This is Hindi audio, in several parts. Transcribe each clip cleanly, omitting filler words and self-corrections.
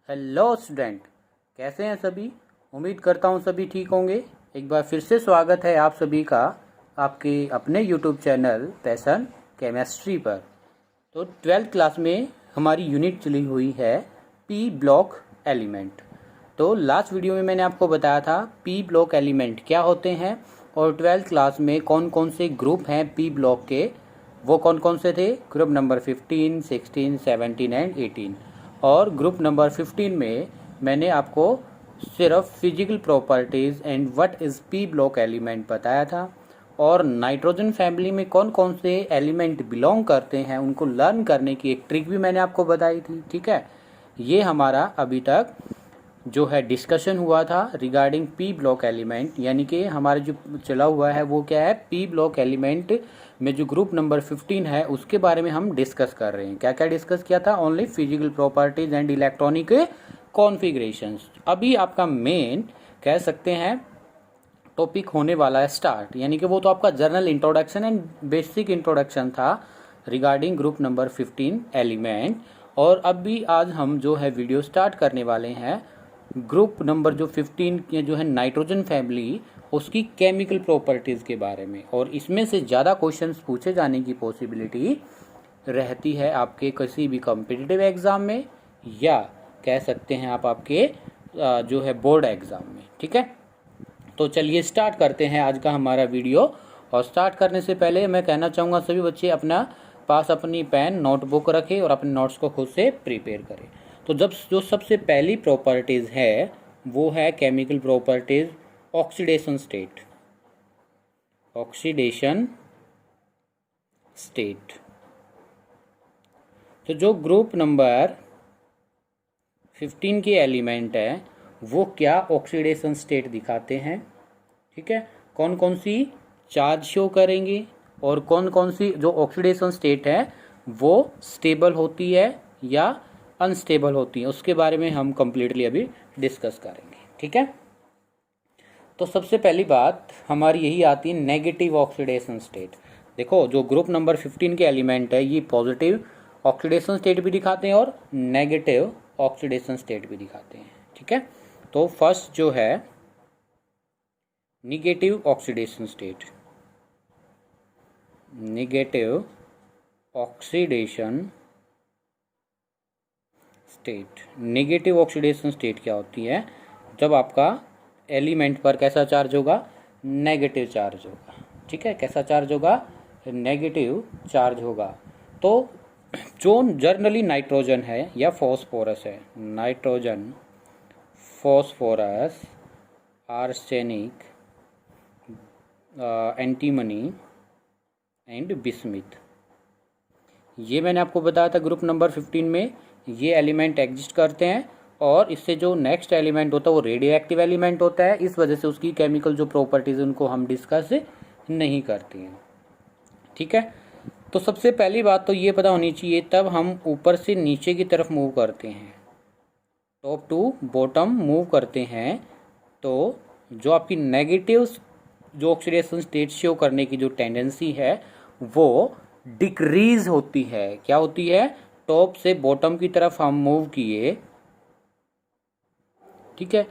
हेलो स्टूडेंट, कैसे हैं सभी। उम्मीद करता हूं सभी ठीक होंगे। एक बार फिर से स्वागत है आप सभी का आपके अपने यूट्यूब चैनल पैशन केमिस्ट्री पर। तो 12th क्लास में हमारी यूनिट चली हुई है पी ब्लॉक एलिमेंट। तो लास्ट वीडियो में मैंने आपको बताया था पी ब्लॉक एलिमेंट क्या होते हैं और 12th क्लास में कौन कौन से ग्रुप हैं पी ब्लॉक के, वो कौन कौन से थे। Group number 15, 16, 17 and 18। और ग्रुप नंबर 15 में मैंने आपको सिर्फ physical properties and what is P block element बताया था। और नाइट्रोजन फैमिली में कौन कौन से एलिमेंट बिलोंग करते हैं उनको लर्न करने की एक ट्रिक भी मैंने आपको बताई थी। ठीक है, ये हमारा अभी तक जो है डिस्कशन हुआ था रिगार्डिंग पी ब्लॉक एलिमेंट, यानी कि हमारा जो चला हुआ है वो क्या है, पी ब्लॉक एलिमेंट में जो ग्रुप नंबर 15 है उसके बारे में हम डिस्कस कर रहे हैं। क्या क्या डिस्कस किया था? Only physical properties and electronic configurations. अभी आपका मेन कह सकते हैं टॉपिक होने वाला है स्टार्ट, यानी कि वो तो आपका journal introduction and basic introduction था रिगार्डिंग ग्रुप नंबर 15 एलिमेंट। और अब भी आज हम जो है वीडियो स्टार्ट करने वाले हैं ग्रुप नंबर जो 15 के जो है नाइट्रोजन फैमिली, उसकी केमिकल प्रॉपर्टीज़ के बारे में। और इसमें से ज़्यादा क्वेश्चंस पूछे जाने की पॉसिबिलिटी रहती है आपके किसी भी कॉम्पिटिटिव एग्ज़ाम में, या कह सकते हैं आप आपके जो है बोर्ड एग्ज़ाम में। ठीक है, तो चलिए स्टार्ट करते हैं आज का हमारा वीडियो। और स्टार्ट करने से पहले मैं कहना चाहूँगा सभी बच्चे अपना पास अपनी पेन नोटबुक रखें और अपने नोट्स को खुद से प्रिपेयर करें। तो जो सबसे पहली प्रॉपर्टीज़ है वो है chemical properties oxidation state. Oxidation state. तो जो ग्रुप नंबर 15 के एलिमेंट है वो क्या ऑक्सीडेशन स्टेट दिखाते हैं। ठीक है, कौन कौन सी चार्ज शो करेंगे और कौन कौन सी जो ऑक्सीडेशन स्टेट है वो स्टेबल होती है या अनस्टेबल होती है, उसके बारे में हम कंप्लीटली अभी डिस्कस करेंगे। ठीक है, तो सबसे पहली बात हमारी यही आती है नेगेटिव ऑक्सीडेशन स्टेट। देखो, जो ग्रुप नंबर 15 के एलिमेंट है ये पॉजिटिव ऑक्सीडेशन स्टेट भी दिखाते हैं और नेगेटिव ऑक्सीडेशन स्टेट भी दिखाते हैं। ठीक है, तो फर्स्ट जो है negative oxidation state. Negative oxidation state. Negative oxidation state क्या होती है? जब आपका एलिमेंट पर कैसा चार्ज होगा? नेगेटिव चार्ज होगा। ठीक है, कैसा चार्ज होगा? नेगेटिव चार्ज होगा। तो जो जनरली नाइट्रोजन है या फॉस्फोरस है, nitrogen, phosphorus, arsenic, antimony and bismuth, ये मैंने आपको बताया था ग्रुप नंबर 15 में ये एलिमेंट एग्जिस्ट करते हैं। और इससे जो नेक्स्ट एलिमेंट होता है वो रेडियो एक्टिव एलिमेंट होता है, इस वजह से उसकी केमिकल जो प्रॉपर्टीज उनको हम डिस्कस नहीं करते हैं। ठीक है, तो सबसे पहली बात तो ये पता होनी चाहिए, तब हम ऊपर से नीचे की तरफ मूव करते हैं, टॉप टू बॉटम मूव करते हैं, तो जो आपकी नेगेटिव जो ऑक्सीडेशन स्टेट शो करने की जो टेंडेंसी है वो डिक्रीज होती है। क्या होती है? टॉप से बॉटम की तरफ हम मूव किए, ठीक है,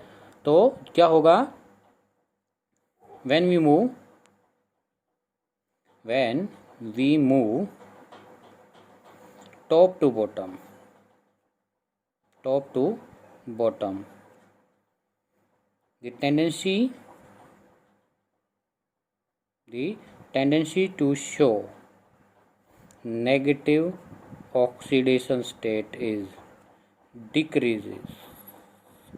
तो क्या होगा? When we move top to bottom, the tendency to show negative oxidation state is decreases।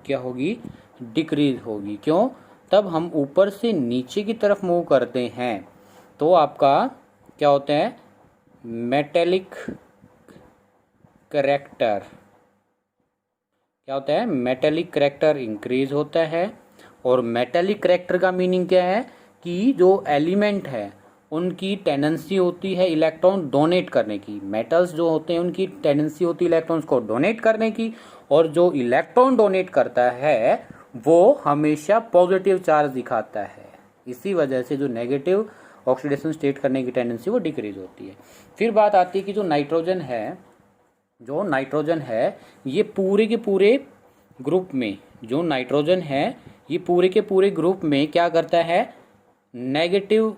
क्या होगी? डिक्रीज होगी। क्यों? तब हम ऊपर से नीचे की तरफ मूव करते हैं तो आपका क्या होता है? मेटेलिक करेक्टर, क्या होता है? मेटेलिक करेक्टर इंक्रीज होता है। और मेटेलिक करेक्टर का मीनिंग क्या है कि जो एलिमेंट है उनकी टेंडेंसी होती है इलेक्ट्रॉन डोनेट करने की। मेटल्स जो होते हैं उनकी टेंडेंसी होती है इलेक्ट्रॉन्स को डोनेट करने की, और जो इलेक्ट्रॉन डोनेट करता है वो हमेशा पॉजिटिव चार्ज दिखाता है। इसी वजह से जो नेगेटिव ऑक्सीडेशन स्टेट करने की टेंडेंसी वो डिक्रीज होती है। फिर बात आती है कि जो नाइट्रोजन है ये पूरे के पूरे ग्रुप में जो नाइट्रोजन है ये पूरे के पूरे ग्रुप में क्या करता है, नेगेटिव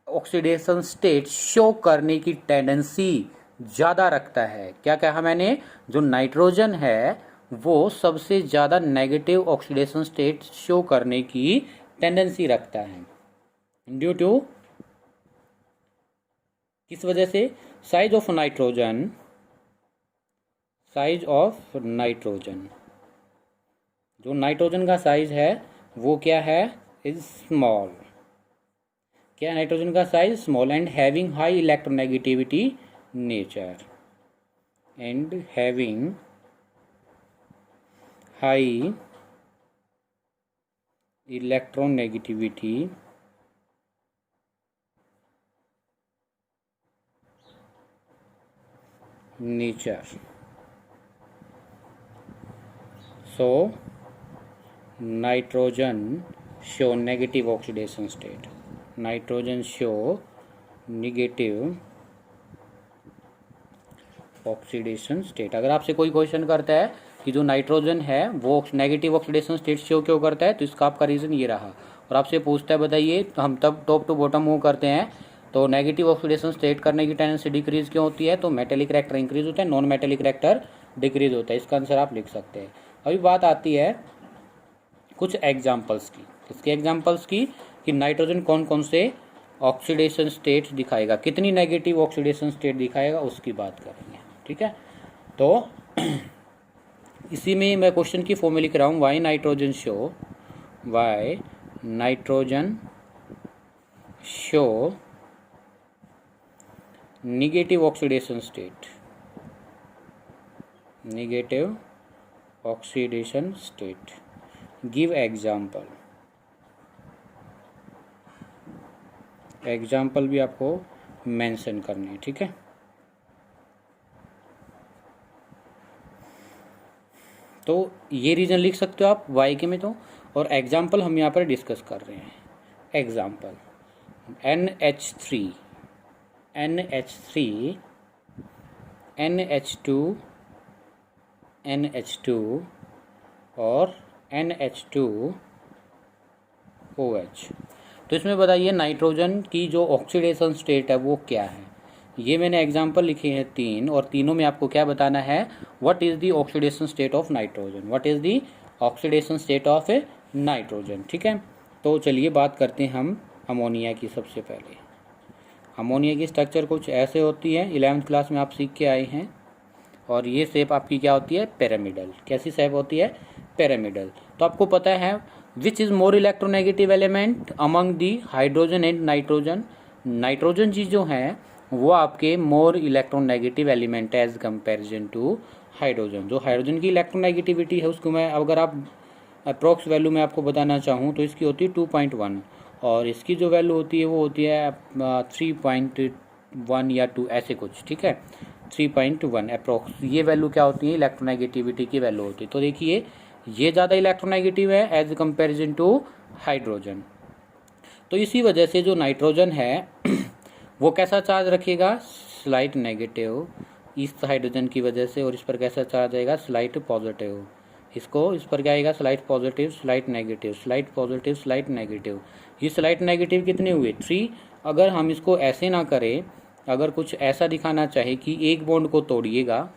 ऑक्सीडेशन स्टेट शो करने की टेंडेंसी ज़्यादा रखता है। क्या कहा मैंने, जो नाइट्रोजन है वो सबसे ज़्यादा नेगेटिव ऑक्सीडेशन स्टेट शो करने की टेंडेंसी रखता है। ड्यू टू किस वजह से, size of nitrogen, size of nitrogen, जो नाइट्रोजन का साइज है वो क्या है, इज स्मॉल। क्या नाइट्रोजन का size small and having high electronegativity nature, and having high electronegativity nature. So nitrogen show negative oxidation state, nitrogen show negative oxidation state. अगर आपसे कोई क्वेश्चन करता है कि जो नाइट्रोजन है वो नेगेटिव ऑक्सीडेशन स्टेट शो क्यों करता है, तो इसका आपका रीज़न ये रहा। और आपसे पूछता है बताइए, तो हम तब टॉप टू बॉटम मूव करते हैं, तो नेगेटिव ऑक्सीडेशन स्टेट करने की टेंडेंसी डिक्रीज क्यों होती है, तो मेटेलिक रिएक्टर इंक्रीज होता है, नॉन मेटेलिक रिएक्टर डिक्रीज होता है। इसका आंसर आप लिख सकते हैं। अभी बात आती है कुछ एग्जाम्पल्स की। किसके एग्जाम्पल्स की, कि नाइट्रोजन कौन कौन से ऑक्सीडेशन स्टेट दिखाएगा, कितनी नेगेटिव ऑक्सीडेशन स्टेट दिखाएगा, उसकी बात करेंगे। ठीक है, तो इसी में मैं क्वेश्चन की फॉर्म में लिख रहा हूँ, why nitrogen show, why nitrogen show negative oxidation state, negative oxidation state, give example. Example भी आपको मेंशन करने हैं। ठीक है, तो ये रीजन लिख सकते हो आप वाई के में, तो और एग्जाम्पल हम यहाँ पर डिस्कस कर रहे हैं। Example NH3, NH3, NH2, NH2 और NH2OH। तो इसमें बताइए नाइट्रोजन की जो ऑक्सीडेशन स्टेट है वो क्या है। ये मैंने एग्जांपल लिखे हैं 3, और तीनों में आपको क्या बताना है, what is the oxidation state of nitrogen, what is the oxidation state of nitrogen. ठीक है, तो चलिए बात करते हैं हम अमोनिया की। सबसे पहले अमोनिया की स्ट्रक्चर कुछ ऐसे होती है, 11th क्लास में आप सीख के आए हैं। और ये शेप आपकी क्या होती है, पिरामिडल। कैसी शेप होती है, पिरामिडल। तो आपको पता है which is more electronegative element among the hydrogen and nitrogen. Nitrogen जी जो है वो आपके मोर इलेक्ट्रोनेगेटिव एलिमेंट है एज कंपेरिजन टू हाइड्रोजन। जो हाइड्रोजन की इलेक्ट्रोनेगेटिविटी है उसको मैं अगर आप अप्रोक्स वैल्यू में आपको बताना चाहूँ तो इसकी होती है 2.1, और इसकी जो वैल्यू होती है वो होती है 3.1 या 2 ऐसे कुछ। ठीक है, 3.1 अप्रोक्स, ये वैल्यू क्या होती है, इलेक्ट्रोनेगेटिविटी की वैल्यू होती है। तो देखिए ये ज़्यादा इलेक्ट्रोनेगेटिव है एज कंपेरिजन टू हाइड्रोजन। तो इसी वजह से जो नाइट्रोजन है वो कैसा चार्ज रखेगा, स्लाइट नेगेटिव इस हाइड्रोजन की वजह से, और इस पर कैसा चार्ज आएगा, स्लाइट पॉजिटिव। इसको इस पर क्या आएगा, slight positive, slight negative, slight positive, slight negative. ये स्लाइट नेगेटिव कितने हुए, 3। अगर हम इसको ऐसे ना करें, अगर कुछ ऐसा दिखाना चाहे कि एक बॉन्ड को तोड़िएगा,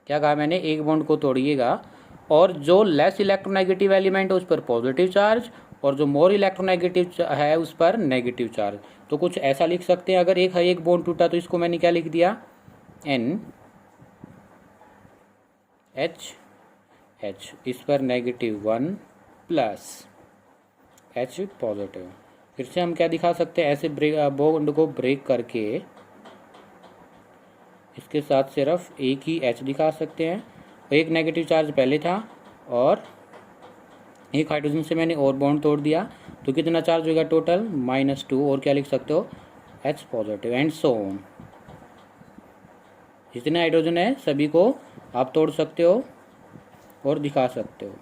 क्या कहा मैंने, एक बॉन्ड को तोड़िएगा, और जो लेस इलेक्ट्रोनेगेटिव एलिमेंट है उस पर पॉजिटिव चार्ज, और जो मोर इलेक्ट्रोनेगेटिव है उस पर नेगेटिव चार्ज। तो कुछ ऐसा लिख सकते हैं, अगर एक बॉन्ड टूटा तो इसको मैंने क्या लिख दिया, NH, इस पर -1 प्लस H पॉजिटिव। फिर से हम क्या दिखा सकते हैं, ऐसे बॉन्ड को ब्रेक करके इसके साथ सिर्फ एक ही H दिखा सकते हैं। एक नेगेटिव चार्ज पहले था और एक हाइड्रोजन से मैंने और बॉन्ड तोड़ दिया, तो कितना चार्ज होगा टोटल, -2, और क्या लिख सकते हो, H positive, and so on. जितने हाइड्रोजन है सभी को आप तोड़ सकते हो और दिखा सकते हो,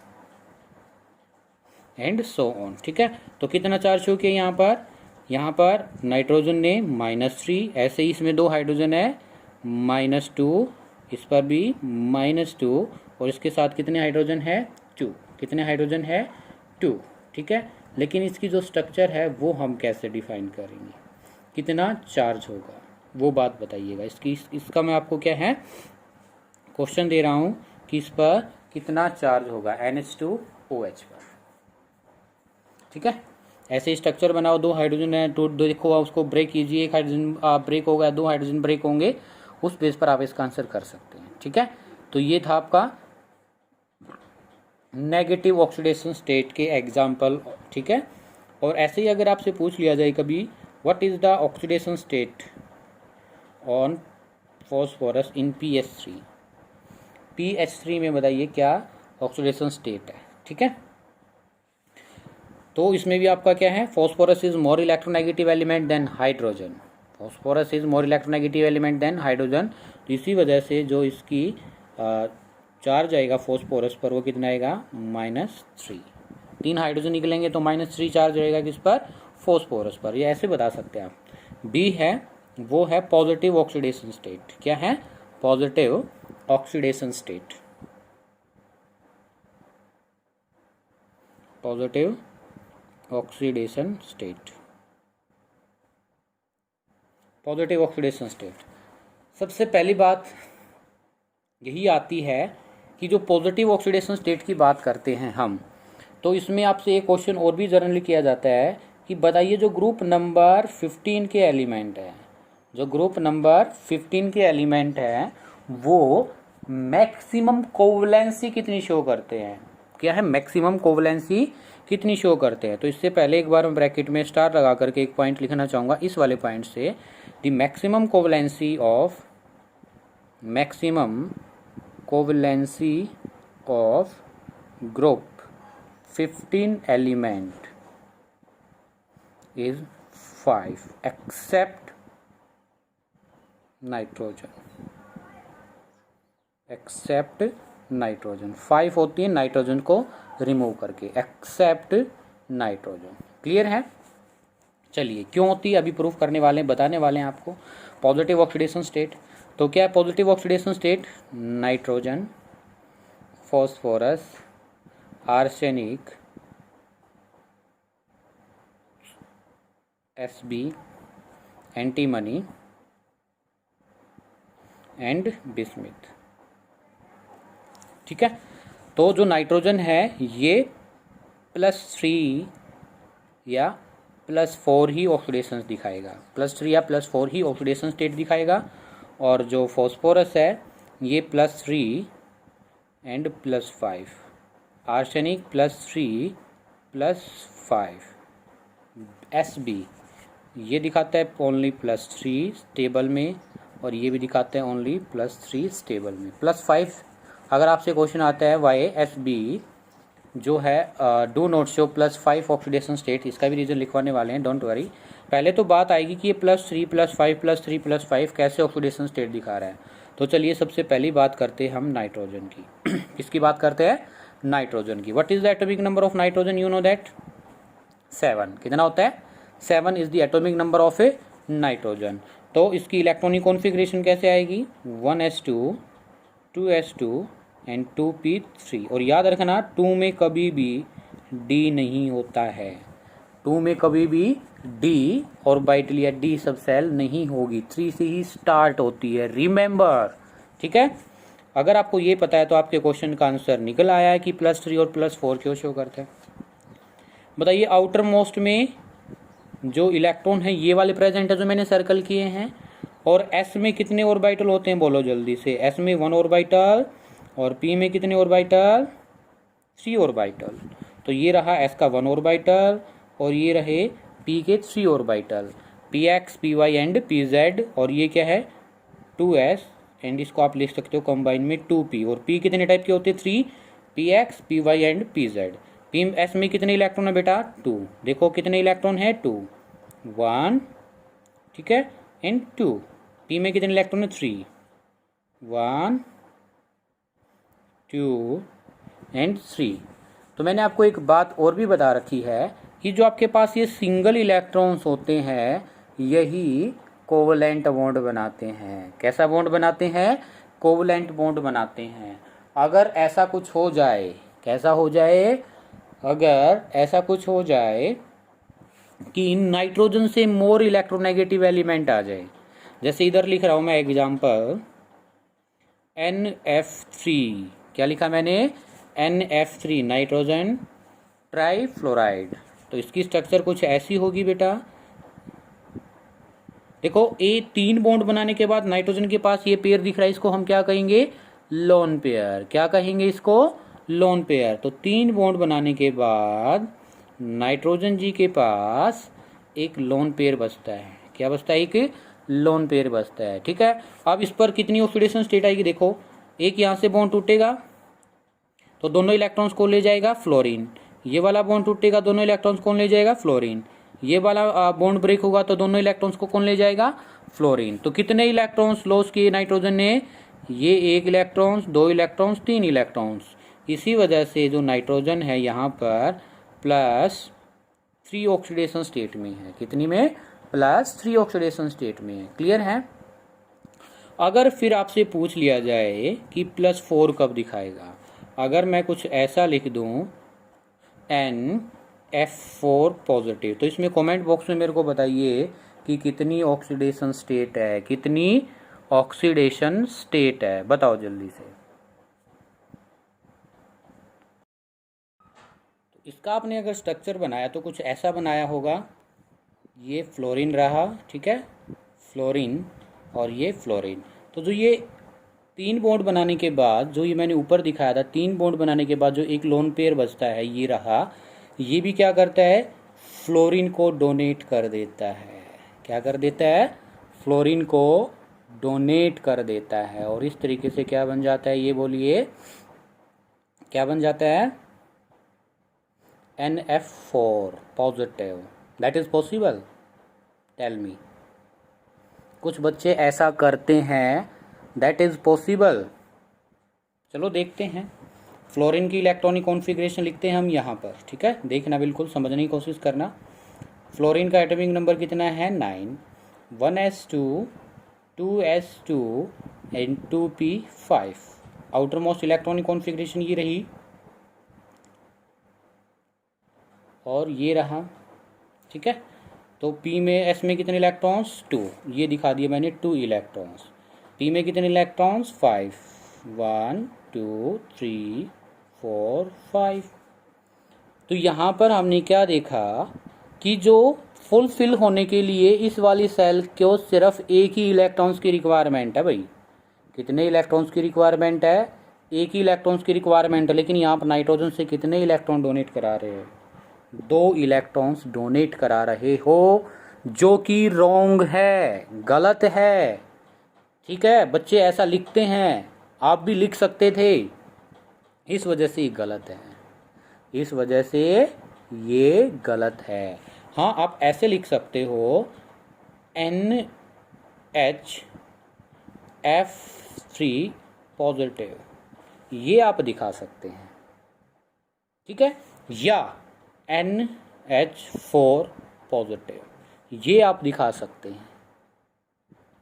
एंड सो ऑन। ठीक है, तो कितना चार्ज हो गया यहाँ पर नाइट्रोजन ने -3, ऐसे ही इसमें 2 हाइड्रोजन है -2, इस पर भी -2, और इसके साथ कितने हाइड्रोजन है, 2, कितने हाइड्रोजन है 2, ठीक है। लेकिन इसकी जो स्ट्रक्चर है वो हम कैसे डिफाइन करेंगे, कितना चार्ज होगा वो बात बताइएगा। इसका मैं आपको क्या है क्वेश्चन दे रहा हूँ कि इस पर कितना चार्ज होगा NH2OH पर, ठीक है। ऐसे स्ट्रक्चर बनाओ, 2 हाइड्रोजन है, दो देखो आप उसको ब्रेक कीजिए, 1 हाइड्रोजन ब्रेक हो गया, 2 हाइड्रोजन ब्रेक होंगे, उस बेस पर आप इसका आंसर कर सकते हैं, ठीक है। तो ये था आपका नेगेटिव ऑक्सीडेशन स्टेट के एग्जाम्पल, ठीक है। और ऐसे ही अगर आपसे पूछ लिया जाए कभी what is the oxidation state on phosphorus in PH3 में बताइए क्या ऑक्सीडेशन स्टेट है, ठीक है। तो इसमें भी आपका क्या है, phosphorus is more electronegative element than hydrogen, phosphorus is more electronegative element than hydrogen. तो इसी वजह से जो इसकी चार्ज आएगा फॉस्फोरस पर वो कितना आएगा -3, 3 हाइड्रोजन निकलेंगे तो -3 चार्ज रहेगा किस पर, फॉस्फोरस पर। ये ऐसे बता सकते हैं आप। बी है वो है पॉजिटिव ऑक्सीडेशन स्टेट, क्या है positive oxidation state, positive oxidation state, positive oxidation state. सबसे पहली बात यही आती है कि जो पॉजिटिव ऑक्सीडेशन स्टेट की बात करते हैं हम, तो इसमें आपसे एक क्वेश्चन और भी जनरली किया जाता है कि बताइए जो ग्रुप नंबर 15 के एलिमेंट है, जो ग्रुप नंबर 15 के एलिमेंट है वो मैक्सिमम कोवलेंसी कितनी शो करते हैं, क्या है मैक्सिमम कोवलेंसी कितनी शो करते हैं। तो इससे पहले एक बार मैं ब्रैकेट में स्टार लगा करके एक पॉइंट लिखना चाहूँगा, इस वाले पॉइंट से the maximum covalency of group 15 element is 5 except nitrogen 5 होती है नाइट्रोजन को रिमूव करके, एक्सेप्ट नाइट्रोजन। क्लियर है। चलिए क्यों होती है अभी प्रूफ करने वाले हैं, बताने वाले हैं आपको। पॉजिटिव ऑक्सीडेशन स्टेट, तो क्या है positive oxidation state, nitrogen, phosphorus, arsenic, Sb, antimony and bismuth, ठीक है। तो जो नाइट्रोजन है ये +3 या +4 ही ऑक्सीडेशन दिखाएगा, +3 या +4 ही ऑक्सीडेशन स्टेट दिखाएगा। और जो फॉस्फोरस है ये +3 एंड +5, आर्सेनिक +3 +5, Sb ये दिखाता है ओनली +3 स्टेबल में, और ये भी दिखाते हैं ओनली +3 स्टेबल में। +5 अगर आपसे क्वेश्चन आता है वाई Sb जो है do not show +5 oxidation state, इसका भी रीजन लिखवाने वाले हैं, डोंट वरी। पहले तो बात आएगी कि ये +3 +5 +3 +5 कैसे ऑक्सीडेशन स्टेट दिखा रहा है। तो चलिए सबसे पहली बात करते हैं हम नाइट्रोजन की। किसकी बात करते हैं, नाइट्रोजन की। What is the atomic number of nitrogen, you know that 7। कितना होता है 7 is the atomic number of A nitrogen. तो इसकी इलेक्ट्रॉनिक कॉन्फ़िगरेशन कैसे आएगी, 1s2 2s2 एंड 2p3। और याद रखना 2 में कभी भी D नहीं होता है, 2 में कभी भी D ऑर्बिटल या D सब सेल नहीं होगी, 3 से ही स्टार्ट होती है, रिमेंबर, ठीक है। अगर आपको ये पता है तो आपके क्वेश्चन का आंसर निकल आया है कि +3 और +4 क्यों शो करते हैं। बताइए आउटर मोस्ट में जो इलेक्ट्रॉन है ये वाले प्रेजेंट है जो मैंने सर्कल किए हैं, और S में कितने ऑर्बिटल होते हैं बोलो जल्दी से। S में 1 ऑर्बिटल, और P में कितने ऑर्बिटल, 3 ऑर्बिटल। तो ये रहा S का 1 ऑर्बिटल, और ये रहे P के 3 orbital, Px Py and Pz। और ये क्या है 2s, एंड इसको आप लिख सकते हो कंबाइन में 2p। और P कितने टाइप के होते हैं 3, Px Py and Pz। S में कितने इलेक्ट्रॉन है बेटा 2, देखो कितने इलेक्ट्रॉन है 2, 1, ठीक है, एंड 2। P में कितने इलेक्ट्रॉन है 3, 1 2 एंड 3। तो मैंने आपको एक बात और भी बता रखी है कि जो आपके पास ये सिंगल इलेक्ट्रॉन्स होते हैं यही कोवलेंट बॉन्ड बनाते हैं। कैसा बॉन्ड बनाते हैं, कोवलेंट बॉन्ड बनाते हैं। अगर ऐसा कुछ हो जाए कैसा हो जाए, अगर ऐसा कुछ हो जाए कि नाइट्रोजन से मोर इलेक्ट्रोनेगेटिव एलिमेंट आ जाए, जैसे इधर लिख रहा हूँ मैं एग्जाम्पल NF3, क्या लिखा मैंने, NF3 नाइट्रोजन ट्राईफ्लोराइड। तो इसकी स्ट्रक्चर कुछ ऐसी होगी बेटा, देखो ए 3 बॉन्ड बनाने के बाद नाइट्रोजन के पास ये पेयर दिख रहा है, इसको हम क्या कहेंगे, लोन पेयर। क्या कहेंगे इसको, लोन पेयर। तो 3 बॉन्ड बनाने के बाद नाइट्रोजन जी के पास एक लोन पेयर बचता है। क्या बचता है, एक लोन पेयर बचता है। ठीक है, अब इस पर कितनी ऑक्सीडेशन स्टेट आएगी, देखो एक यहाँ से बॉन्ड टूटेगा तो दोनों इलेक्ट्रॉन्स को ले जाएगा फ्लोरीन, ये वाला बॉन्ड टूटेगा दोनों इलेक्ट्रॉन्स कौन ले जाएगा, फ्लोरीन, ये वाला बॉन्ड ब्रेक होगा तो दोनों इलेक्ट्रॉन्स को कौन ले जाएगा, फ्लोरीन। तो कितने इलेक्ट्रॉन्स लॉस किए नाइट्रोजन ने, ये 1 इलेक्ट्रॉन्स, 2 इलेक्ट्रॉन्स, 3 इलेक्ट्रॉन्स। इसी वजह से जो नाइट्रोजन है यहाँ पर +3 ऑक्सीडेशन स्टेट में है। कितनी में, +3 ऑक्सीडेशन स्टेट में है। क्लियर है। अगर फिर आपसे पूछ लिया जाए कि +4 कब दिखाएगा, अगर मैं कुछ ऐसा लिख दूं NF4 पॉजिटिव, तो इसमें कमेंट बॉक्स में मेरे को बताइए कि कितनी ऑक्सीडेशन स्टेट है, कितनी ऑक्सीडेशन स्टेट है, बताओ जल्दी से। तो इसका आपने अगर स्ट्रक्चर बनाया तो कुछ ऐसा बनाया होगा, ये फ्लोरीन रहा, ठीक है, फ्लोरीन और ये फ्लोरीन। तो जो ये 3 बॉन्ड बनाने के बाद, जो ये मैंने ऊपर दिखाया था, 3 बॉन्ड बनाने के बाद जो एक लोन पेयर बचता है, ये रहा, ये भी क्या करता है, फ्लोरीन को डोनेट कर देता है। क्या कर देता है, फ्लोरीन को डोनेट कर देता है। और इस तरीके से क्या बन जाता है, ये बोलिए क्या बन जाता है, NF4 positive. That is possible, tell me. कुछ बच्चे ऐसा करते हैं, दैट इज पॉसिबल। चलो देखते हैं। फ्लोरीन की इलेक्ट्रॉनिक कॉन्फ़िगरेशन लिखते हैं हम यहाँ पर, ठीक है, देखना, बिल्कुल समझने की कोशिश करना। फ्लोरीन का एटॉमिक नंबर कितना है, 9, 1s2 2s2 and 2p5। Outer most electronic configuration ये रही और ये रहा, ठीक है। तो P में, S में कितने इलेक्ट्रॉन्स, 2, ये दिखा दिया मैंने 2 इलेक्ट्रॉन्स। P में कितने इलेक्ट्रॉन्स, 5, 1 2 3 4 5। तो यहाँ पर हमने क्या देखा कि जो फुलफिल होने के लिए इस वाली सेल को सिर्फ एक ही इलेक्ट्रॉन्स की रिक्वायरमेंट है भाई। कितने इलेक्ट्रॉन्स की रिक्वायरमेंट है, एक ही इलेक्ट्रॉन्स की रिक्वायरमेंट है। लेकिन यहाँ पर नाइट्रोजन से कितने इलेक्ट्रॉन डोनेट करा रहे हो, 2 इलेक्ट्रॉन्स डोनेट करा रहे हो, जो कि रॉन्ग है, गलत है। ठीक है, बच्चे ऐसा लिखते हैं, आप भी लिख सकते थे, इस वजह से ये गलत है, इस वजह से ये गलत है। हाँ, आप ऐसे लिख सकते हो NHF3 पॉजिटिव, ये आप दिखा सकते हैं, ठीक है, या NH4 पॉजिटिव, ये आप दिखा सकते हैं।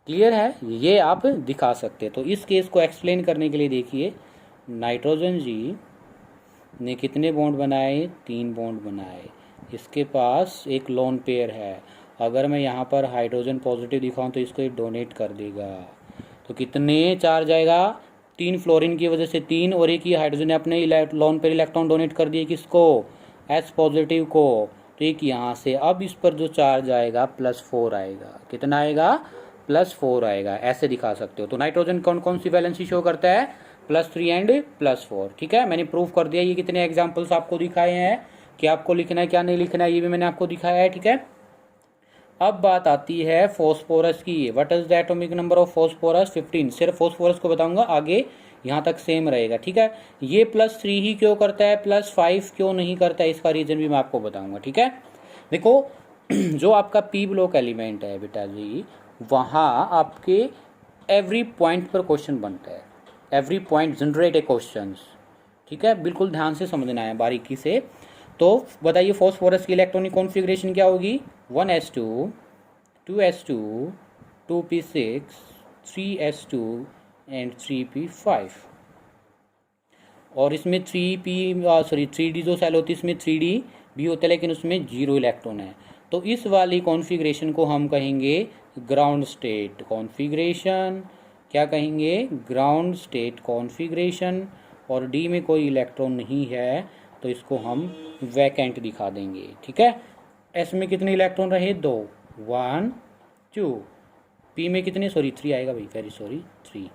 क्लियर है, ये आप दिखा सकते हैं। तो इस केस को एक्सप्लेन करने के लिए देखिए, नाइट्रोजन जी ने कितने बॉन्ड बनाए, 3 बॉन्ड बनाए, इसके पास एक लोन पेयर है। अगर मैं यहाँ पर हाइड्रोजन पॉजिटिव दिखाऊं तो इसको डोनेट कर देगा, तो कितने चार्ज आएगा, 3 फ्लोरीन की वजह से 3, और एक ही हाइड्रोजन ने अपने लोन पेयर इलेक्ट्रॉन डोनेट कर दिए, किसको, S पॉजिटिव को। तो एक यहाँ से, अब इस पर जो चार्ज आएगा +4 आएगा, कितना आएगा, +4 आएगा, ऐसे दिखा सकते हो। तो नाइट्रोजन कौन कौन सी वैलेंसी शो करता है, +3 एंड +4, ठीक है, मैंने प्रूफ कर दिया। ये कितने एग्जाम्पल्स आपको दिखाए हैं, कि आपको लिखना है क्या नहीं लिखना है, ये भी मैंने आपको दिखाया है, ठीक है। अब बात आती है फॉस्फोरस की। What is the atomic number of phosphorus, 15। सिर्फ फॉस्फोरस को बताऊंगा, आगे यहाँ तक सेम रहेगा, ठीक है। ये +3 ही क्यों करता है, +5 क्यों नहीं करता है, इसका रीजन भी मैं आपको बताऊंगा, ठीक है। देखो जो आपका P ब्लॉक एलिमेंट है बेटा जी, वहाँ आपके एवरी पॉइंट पर क्वेश्चन बनता है, every point generate a question, ठीक है, बिल्कुल ध्यान से समझना है बारीकी से। तो बताइए फॉस्फोरस की इलेक्ट्रॉनिक कॉन्फ़िगरेशन क्या होगी, 1s2 2s2 2p6 3s2 and 3p5। और इसमें 3D जो सेल होती है इसमें 3D भी होता है, लेकिन उसमें 0 इलेक्ट्रॉन है। तो इस वाली कॉन्फ़िगरेशन को हम कहेंगे ग्राउंड स्टेट कॉन्फ़िगरेशन। क्या कहेंगे? Ground state configuration. और डी में कोई इलेक्ट्रॉन नहीं है तो इसको हम वैकेंट दिखा देंगे। ठीक है। एस में कितने इलेक्ट्रॉन रहे? 2, 1 2। पी में कितने? 3 आएगा भाई, वेरी सॉरी 3,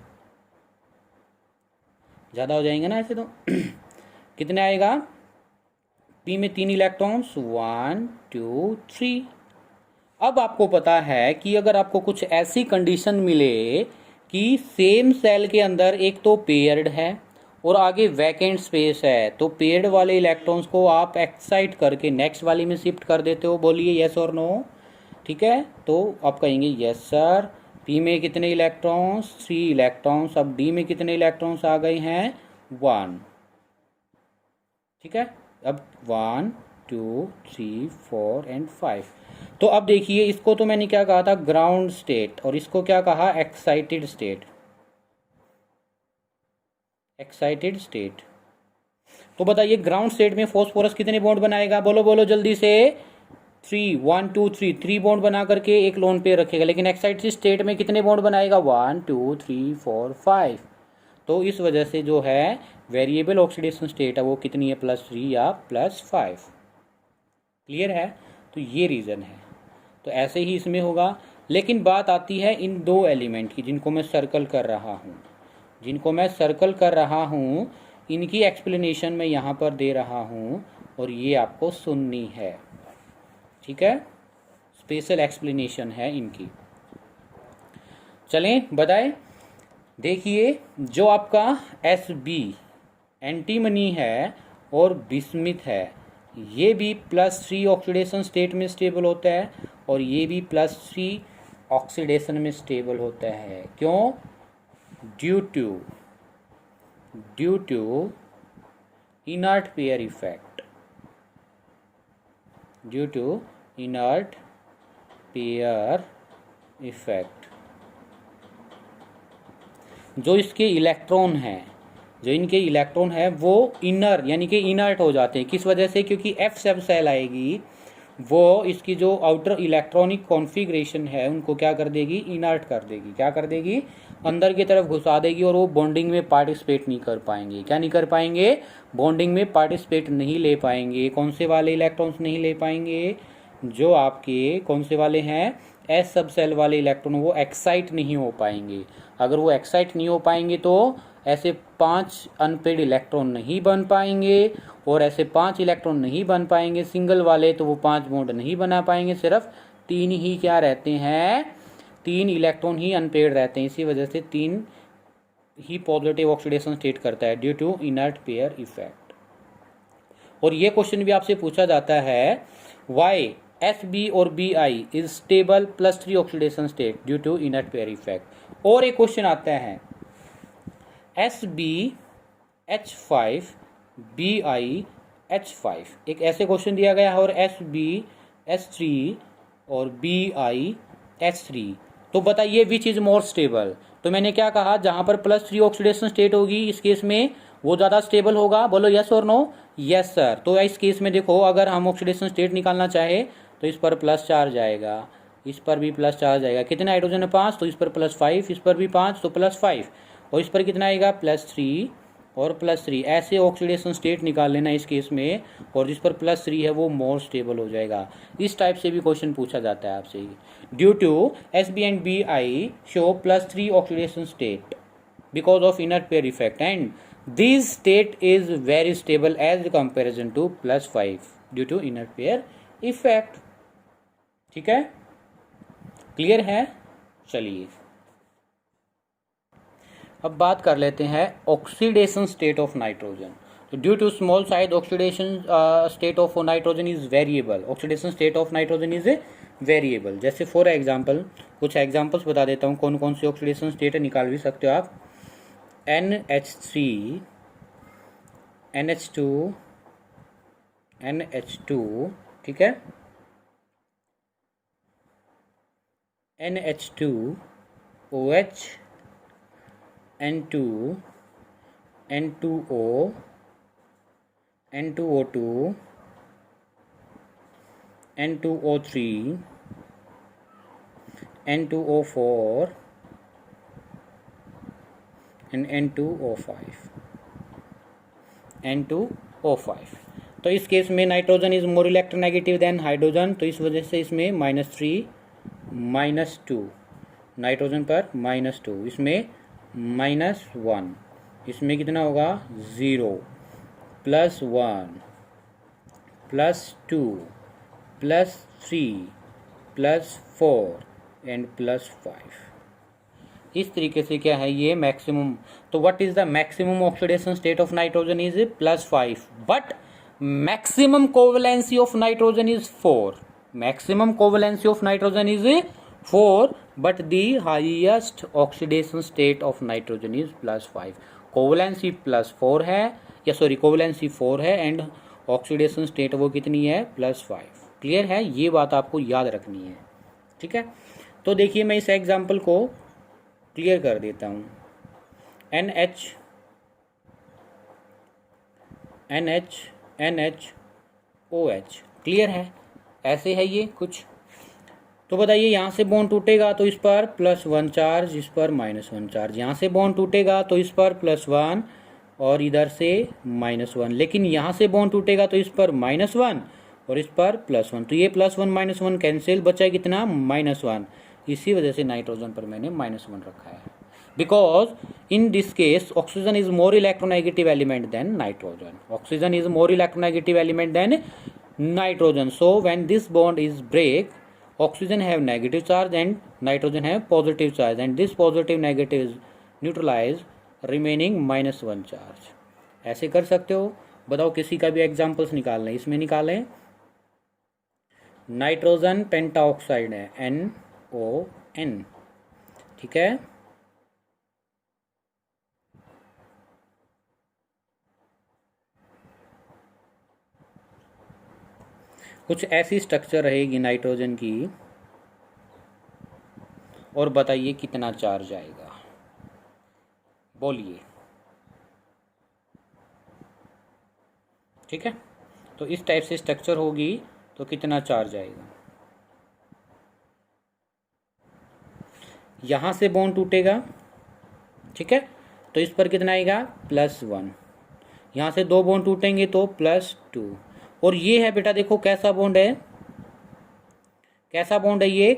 ज़्यादा हो जाएंगे ना ऐसे तो। कितने आएगा? पी में 3 इलेक्ट्रॉन्स, 1 2 3। अब आपको पता है कि अगर आपको कुछ ऐसी कंडीशन मिले कि सेम सेल के अंदर एक तो पेयर्ड है और आगे वैकेंट स्पेस है, तो पेयर्ड वाले इलेक्ट्रॉन्स को आप एक्साइट करके नेक्स्ट वाली में शिफ्ट कर देते हो। बोलिए यस और नो। ठीक है, तो आप कहेंगे यस सर। पी में कितने इलेक्ट्रॉन्स? 3 इलेक्ट्रॉन्स। अब डी में कितने इलेक्ट्रॉन्स आ गए हैं? 1। ठीक है, अब 1 2 3 4 एंड 5। तो अब देखिए, इसको तो मैंने क्या कहा था? Ground state. और इसको क्या कहा? Excited state. Excited state. तो बताइए ग्राउंड स्टेट में फॉस्फोरस कितने बॉन्ड बनाएगा? बोलो बोलो जल्दी से। 3 1 2 3 3 बॉन्ड बना करके एक लोन पेयर रखेगा। लेकिन एक्साइटेड स्टेट में कितने बॉन्ड बनाएगा? 1 2 3 4 5। तो इस वजह से जो है वेरिएबल ऑक्सीडेशन स्टेट है वो कितनी है? +3 या +5। क्लियर है? तो ये रीज़न है। तो ऐसे ही इसमें होगा। लेकिन बात आती है इन दो एलिमेंट की जिनको मैं सर्कल कर रहा हूँ। इनकी एक्सप्लेनेशन मैं यहाँ पर दे रहा हूँ और ये आपको सुननी है। ठीक है, स्पेशल एक्सप्लेनेशन है इनकी। चलें बताएं। देखिए, जो आपका Sb एंटीमनी है और बिस्मिथ है, ये भी +3 ऑक्सीडेशन स्टेट में स्टेबल होता है और ये भी +3 ऑक्सीडेशन में स्टेबल होता है। क्यों? Due to inert pair effect. Due to inert pair effect. जो इनके इलेक्ट्रॉन है वो इनर यानी कि इनर्ट हो जाते हैं। किस वजह से? क्योंकि F सब सेल आएगी, वो इसकी जो आउटर इलेक्ट्रॉनिक कॉन्फ़िगरेशन है उनको क्या कर देगी? इनर्ट कर देगी। क्या कर देगी? अंदर की तरफ घुसा देगी और वो बॉन्डिंग में पार्टिसिपेट नहीं कर पाएंगे। क्या नहीं कर पाएंगे? बॉन्डिंग में पार्टिसिपेट नहीं ले पाएंगे। कौन से वाले इलेक्ट्रॉन्स नहीं ले पाएंगे? जो आपके कौन से वाले हैं? एस सब सेल वाले इलेक्ट्रॉन, वो एक्साइट नहीं हो पाएंगे। अगर वो एक्साइट नहीं हो पाएंगे तो ऐसे 5 अनपेड इलेक्ट्रॉन नहीं बन पाएंगे, और ऐसे 5 इलेक्ट्रॉन नहीं बन पाएंगे सिंगल वाले, तो वो 5 बॉन्ड नहीं बना पाएंगे। सिर्फ 3 ही क्या रहते हैं? 3 इलेक्ट्रॉन ही अनपेड रहते हैं। इसी वजह से 3 ही पॉजिटिव ऑक्सीडेशन स्टेट करता है, due to inert pair effect. और ये क्वेश्चन भी आपसे पूछा जाता है, वाई Sb और Bi is stable +3 oxidation state due to inert pair effect. और एक क्वेश्चन आता है, SbH5 BiH5, एक ऐसे क्वेश्चन दिया गया है, और SbH3 और BiH3। तो बताइए विच इज मोर स्टेबल। तो मैंने क्या कहा? जहां पर +3 ऑक्सीडेशन स्टेट होगी इस केस में वो ज़्यादा स्टेबल होगा। बोलो यस और नो। Yes sir. तो इस केस में देखो, अगर हम ऑक्सीडेशन स्टेट निकालना चाहे तो इस पर +4 आएगा, इस पर भी +4 आएगा। कितने हाइड्रोजन है? 5, तो इस पर +5, इस पर भी 5 तो +5, और इस पर कितना आएगा? +3 और +3। ऐसे ऑक्सीडेशन स्टेट निकाल लेना इस केस में, और जिस पर +3 है वो मोर स्टेबल हो जाएगा। इस टाइप से भी क्वेश्चन पूछा जाता है आपसे। Due to Sb and Bi show +3 oxidation state because of inert pair effect, and this state is very stable as comparison to +5 due to inert pair effect. ठीक है, क्लियर है? चलिए अब बात कर लेते हैं ऑक्सीडेशन स्टेट ऑफ नाइट्रोजन। तो due to small size oxidation state of nitrogen is variable. Oxidation state of nitrogen is variable. जैसे फॉर एग्जांपल कुछ एग्जांपल्स बता देता हूँ कौन कौन से ऑक्सीडेशन स्टेट है, निकाल भी सकते हो आप। NH3 NH2 NH2, ठीक है, NH2 OH N2 N2O, N2O2, N2O3, N2O4 and N2O5, N2O5। तो इस केस में nitrogen is more electronegative than hydrogen, तो इस वजह से इसमें -3 -2, नाइट्रोजन पर -2, इसमें -1, इसमें कितना होगा 0 +1 +2 +3 +4 एंड +5। इस तरीके से क्या है ये मैक्सिमम। तो what is the maximum oxidation state of nitrogen is +5, but maximum covalency of nitrogen is 4, maximum covalency of nitrogen is 4, but the highest oxidation state of nitrogen is +5। Covalency +4 है, या सॉरी कोवेलेंसी 4 है एंड ऑक्सीडेशन स्टेट वो कितनी है +5। क्लियर है, ये बात आपको याद रखनी है। ठीक है, तो देखिए मैं इस एग्जाम्पल को क्लियर कर देता हूँ। NH क्लियर है, ऐसे है ये कुछ। तो बताइए यहाँ से बॉन्ड टूटेगा तो इस पर +1 चार्ज, इस पर -1 चार्ज, यहाँ से बॉन्ड टूटेगा तो इस पर +1 और इधर से -1, लेकिन यहाँ से बॉन्ड टूटेगा तो इस पर -1 और इस पर +1, तो ये +1 -1 कैंसिल, बचा कितना -1। इसी वजह से नाइट्रोजन पर मैंने -1 रखा है, because in this case oxygen is more electronegative element than nitrogen, oxygen is more electronegative element than nitrogen. So when this bond is break, oxygen have negative charge and nitrogen have positive charge, and this positive negative is neutralized remaining -1 charge। ऐसे कर सकते हो। बताओ किसी का भी एग्जाम्पल्स निकाल लें, इसमें निकालें। नाइट्रोजन पेंटाऑक्साइड है NON, ठीक है, कुछ ऐसी स्ट्रक्चर रहेगी नाइट्रोजन की, और बताइए कितना चार्ज आएगा, बोलिए। ठीक है, तो इस टाइप से स्ट्रक्चर होगी तो कितना चार्ज आएगा। यहां से बॉन्ड टूटेगा, ठीक है, तो इस पर कितना आएगा +1, यहां से 2 बॉन्ड टूटेंगे तो +2, और ये है बेटा देखो कैसा बॉन्ड है, कैसा बॉन्ड है ये,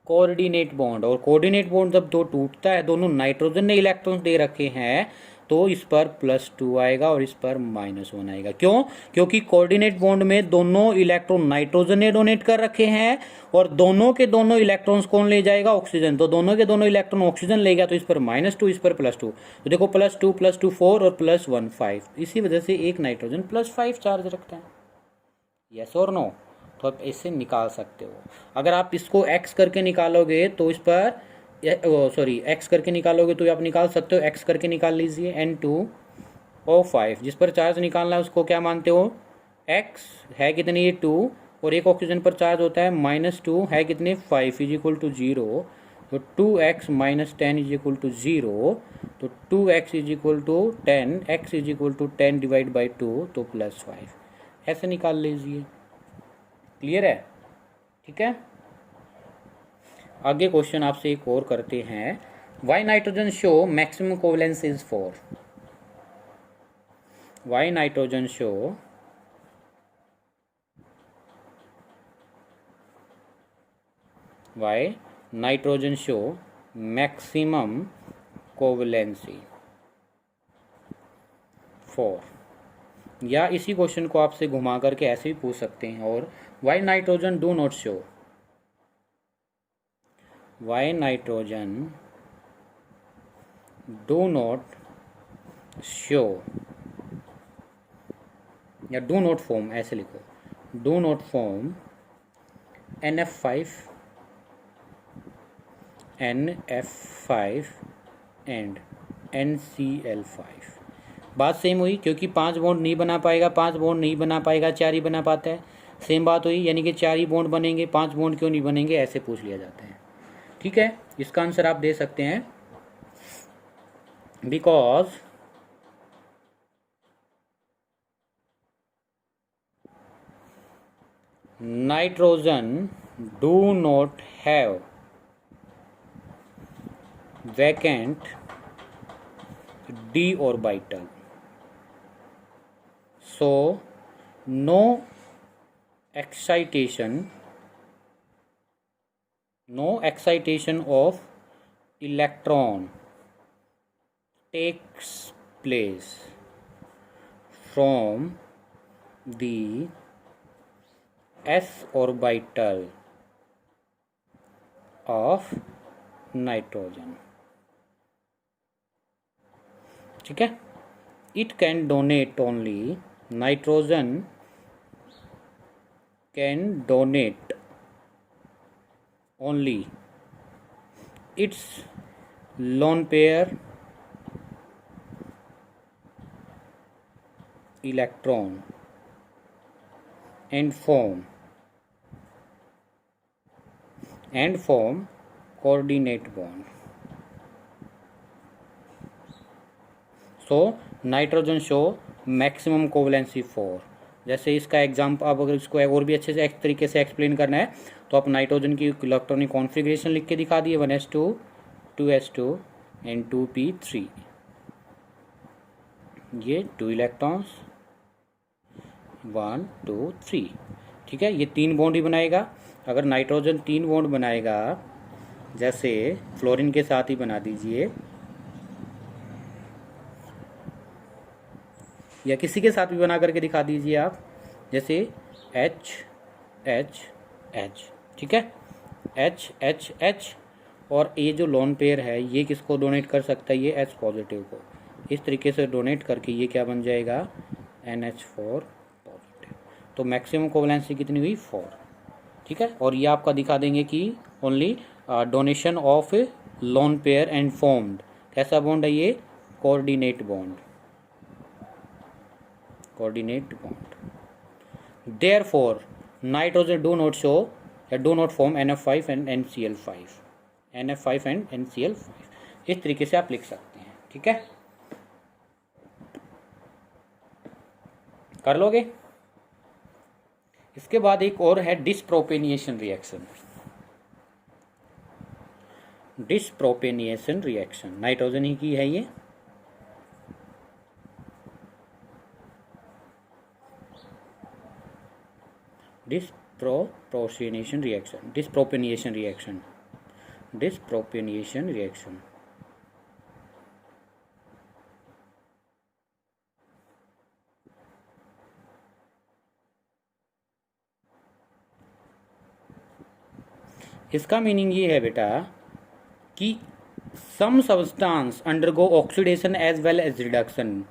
कोऑर्डिनेट बॉन्ड। और कोऑर्डिनेट बॉन्ड जब दो टूटता है, दोनों नाइट्रोजन ने इलेक्ट्रॉन्स दे रखे हैं, तो इस पर +2 आएगा और इस पर -1 आएगा। क्यों? क्योंकि कोऑर्डिनेट बॉन्ड में दोनों इलेक्ट्रॉन नाइट्रोजन ने डोनेट कर रखे हैं और दोनों के दोनों इलेक्ट्रॉन्स कौन ले जाएगा, ऑक्सीजन। तो दोनों के दोनों इलेक्ट्रॉन ऑक्सीजन ले गया, तो इस पर -2, इस पर +2, तो देखो +2 +2 4 और +1 5। इसी वजह से एक नाइट्रोजन +5 चार्ज रखता है। यस और नो? तो आप इससे निकाल सकते हो। अगर आप इसको x करके निकालोगे तो इस पर सॉरी x करके निकालोगे तो आप निकाल सकते हो, x करके निकाल लीजिए। N2O5 जिस पर चार्ज निकालना है उसको क्या मानते हो, x है कितनी, ये 2, और एक ऑक्सीजन पर चार्ज होता है -2 है कितने 5 = 0, तो 2x - 10 = 0, तो 2x = 10, x = 10 / 2, तो +5, ऐसे निकाल लीजिए। क्लियर है? ठीक है, आगे क्वेश्चन आपसे एक और करते हैं। Why nitrogen show maximum covalence is 4, why nitrogen show why nitrogen show maximum covalency 4, या इसी क्वेश्चन को आपसे घुमा करके ऐसे भी पूछ सकते हैं। और why nitrogen do not show, why nitrogen do not show, या डू नॉट फॉर्म, ऐसे लिखो, do not form NF5 and NCl5। बात सेम हुई, क्योंकि 5 बॉन्ड नहीं बना पाएगा, 5 बॉन्ड नहीं बना पाएगा, 4 ही बना पाता है। सेम बात हुई, यानी कि 4 ही बॉन्ड बनेंगे, 5 बॉन्ड क्यों नहीं बनेंगे, ऐसे पूछ लिया जाता है। ठीक है, इसका आंसर आप दे सकते हैं, because nitrogen do not have vacant d orbital, so no excitation of electron takes place from the s orbital of nitrogen. ठीक है, it can donate only, nitrogen can donate only its lone pair electron and form coordinate bond. So nitrogen show maximum covalency 4. जैसे इसका एग्जाम्पल, आप अगर इसको और भी अच्छे से एक तरीके से एक्सप्लेन करना है तो आप नाइट्रोजन की इलेक्ट्रॉनिक कॉन्फ़िगरेशन लिख के दिखा दिए, 1s2 2s2 एंड 2p3, ये 2 इलेक्ट्रॉन्स 1 2 3, ठीक है, ये 3 बॉन्ड ही बनाएगा. अगर नाइट्रोजन 3 बॉन्ड बनाएगा, जैसे फ्लोरीन के साथ ही बना दीजिए या किसी के साथ भी बना करके दिखा दीजिए आप, जैसे H H H, ठीक है, H H H, और ये जो लोन पेयर है ये किसको डोनेट कर सकता है, ये H पॉजिटिव को. इस तरीके से डोनेट करके ये क्या बन जाएगा, NH4 पॉजिटिव. तो मैक्सिमम कोवलेंसी कितनी हुई, 4, ठीक है. और ये आपका दिखा देंगे कि only donation of lone pair and formed, कैसा बॉन्ड है ये, coordinate bond. Therefore, nitrogen do not form NF5 and NCl5. NF5 and NCl5. इस तरीके से आप लिख सकते हैं, ठीक है, कर लोगे. इसके बाद एक और है डिसप्रोपेनिएशन रिएक्शन. डिसप्रोपेनिएशन रिएक्शन नाइट्रोजन ही की है ये. डिसप्रोपेनिएशन रिएक्शन. इसका मीनिंग ये है बेटा कि some substance undergo oxidation as well as reduction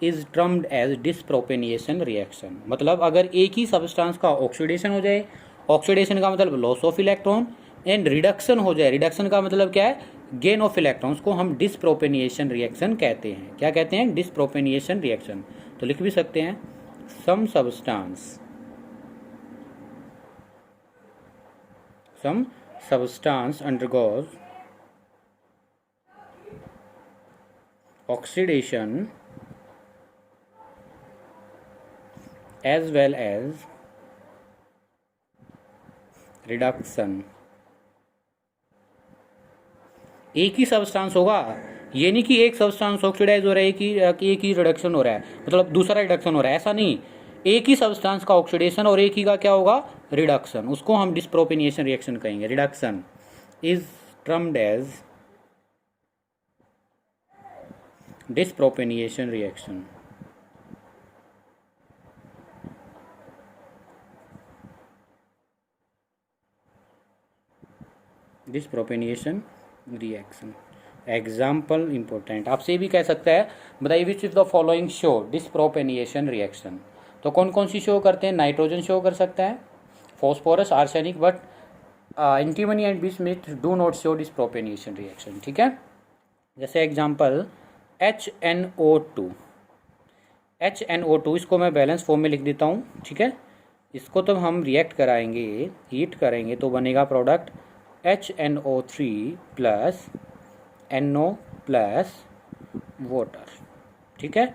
is termed as disproportionation reaction. मतलब अगर एक ही सब्सटेंस का ऑक्सीडेशन हो जाए, ऑक्सीडेशन का मतलब loss of electron, and reduction हो जाए, रिडक्शन का मतलब क्या है, गेन ऑफ इलेक्ट्रॉन्स, को हम डिसप्रोपेनिएशन रिएक्शन कहते हैं. क्या कहते हैं, डिसप्रोपेनिएशन रिएक्शन. तो लिख भी सकते हैं, सम substance undergoes oxidation as well as reduction. एक ही सब्सटेंस होगा, ये नहीं कि एक सब्सटेंस ऑक्सीडाइज हो रहा है, एक ही रिडक्शन हो रहा है, मतलब दूसरा रिडक्शन हो रहा है, ऐसा नहीं. एक ही सब्सटेंस का ऑक्सीडेशन और एक ही का क्या होगा, रिडक्शन. उसको हम डिसप्रोपेनिएशन रिएक्शन कहेंगे. Reduction is termed as disproportionation reaction. Disproportionation reaction. Example important, आपसे ये भी कह सकता है, बताइए which is the following show disproportionation reaction. तो कौन कौन सी शो करते हैं, नाइट्रोजन शो कर सकता है, phosphorus, arsenic, but antimony and bismuth do not show disproportionation reaction. ठीक है, जैसे एग्जांपल HNO2. HNO2 इसको मैं बैलेंस फॉर्म में लिख देता हूँ. ठीक है, इसको तो हम रिएक्ट कराएंगे, हीट करेंगे तो बनेगा product HNO3 plus NO plus water. ठीक है,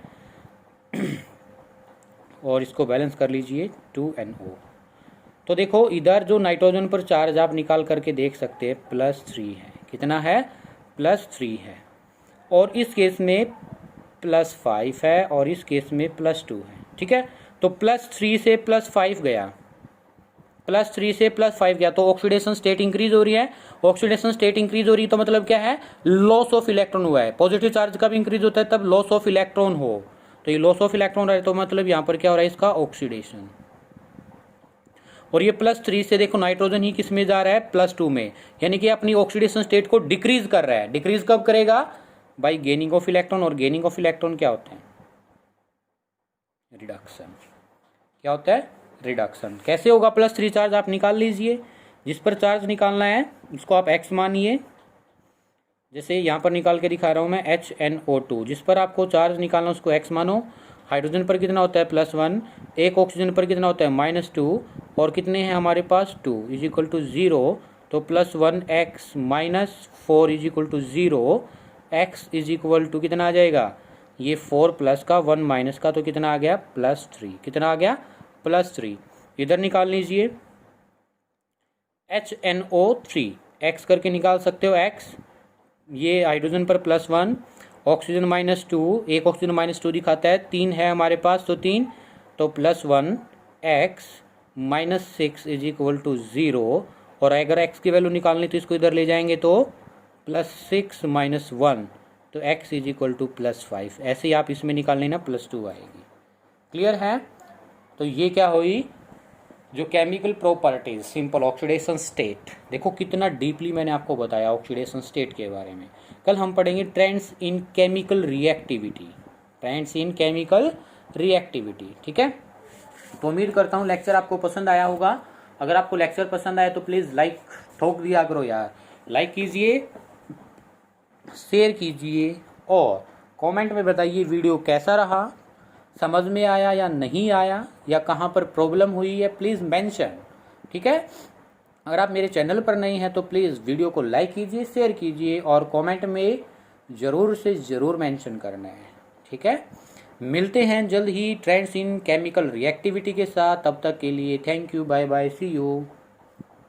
और इसको बैलेंस कर लीजिए 2NO. तो देखो इधर जो नाइट्रोजन पर चार्ज आप निकाल करके देख सकते हैं +3 है। कितना है? +3 है। और इस केस में +5 है और इस केस में +2 है। ठीक है, तो +3 से +5 गया, +3 से +5 गया, तो ऑक्सीडेशन स्टेट इंक्रीज हो रही है। ऑक्सीडेशन स्टेट इंक्रीज हो रही है तो मतलब क्या है? लॉस ऑफ इलेक्ट्रॉन हुआ है। पॉजिटिव चार्ज कब इंक्रीज होता है? तब लॉस ऑफ इलेक्ट्रॉन हो। तो ये लॉस ऑफ इलेक्ट्रॉन रहा है तो मतलब यहाँ पर क्या हो रहा है? इसका ऑक्सीडेशन। और ये +3 से देखो नाइट्रोजन ही किस में जा रहा है? +2 में, यानी कि अपनी ऑक्सीडेशन स्टेट को डिक्रीज कर रहा है। डिक्रीज कब करेगा? By gaining of electron. और गेनिंग ऑफ इलेक्ट्रॉन क्या होता है? रिडक्शन। क्या होता है? रिडक्शन। कैसे होगा +3 चार्ज? आप निकाल लीजिए। जिस पर चार्ज निकालना है उसको आप x मानिए। जैसे यहाँ पर निकाल के दिखा रहा हूँ मैं HNO2। जिस पर आपको चार्ज निकालना है उसको x मानो। हाइड्रोजन पर कितना होता है? +1। एक ऑक्सीजन पर कितना होता है? -2। और कितने हैं हमारे पास? 2 = 0। तो +1x - 4 = 0। x = कितना आ जाएगा? ये 4 प्लस का 1 माइनस का, तो कितना आ गया? +3। कितना आ गया? +3। इधर निकाल लीजिए HNO3 x करके निकाल सकते हो x। ये हाइड्रोजन पर +1, ऑक्सीजन -2, एक ऑक्सीजन -2 दिखाता है, 3 है हमारे पास तो 3, तो +1 x - 6 = 0। और अगर x की वैल्यू निकालनी तो इसको इधर ले जाएंगे तो +6 - 1, तो x = +5। ऐसे ही आप इसमें निकालने ना +2 आएगी। क्लियर है? तो ये क्या हुई? जो chemical properties, simple oxidation state. देखो कितना डीपली मैंने आपको बताया ऑक्सीडेशन स्टेट के बारे में। कल हम पढ़ेंगे trends in chemical reactivity. Trends in chemical reactivity. ठीक है, तो उम्मीद करता हूँ लेक्चर आपको पसंद आया होगा। अगर आपको लेक्चर पसंद आया तो प्लीज़ लाइक ठोक दिया करो यार। लाइक कीजिए, शेयर कीजिए और कमेंट में बताइए वीडियो कैसा रहा, समझ में आया या नहीं आया, या कहाँ पर प्रॉब्लम हुई है, प्लीज़ मेंशन। ठीक है, अगर आप मेरे चैनल पर नहीं हैं तो प्लीज़ वीडियो को लाइक कीजिए, शेयर कीजिए और कमेंट में ज़रूर से ज़रूर मेंशन करना है। ठीक है, मिलते हैं जल्द ही ट्रेंड्स इन केमिकल रिएक्टिविटी के साथ। तब तक के लिए thank you, bye bye, see you.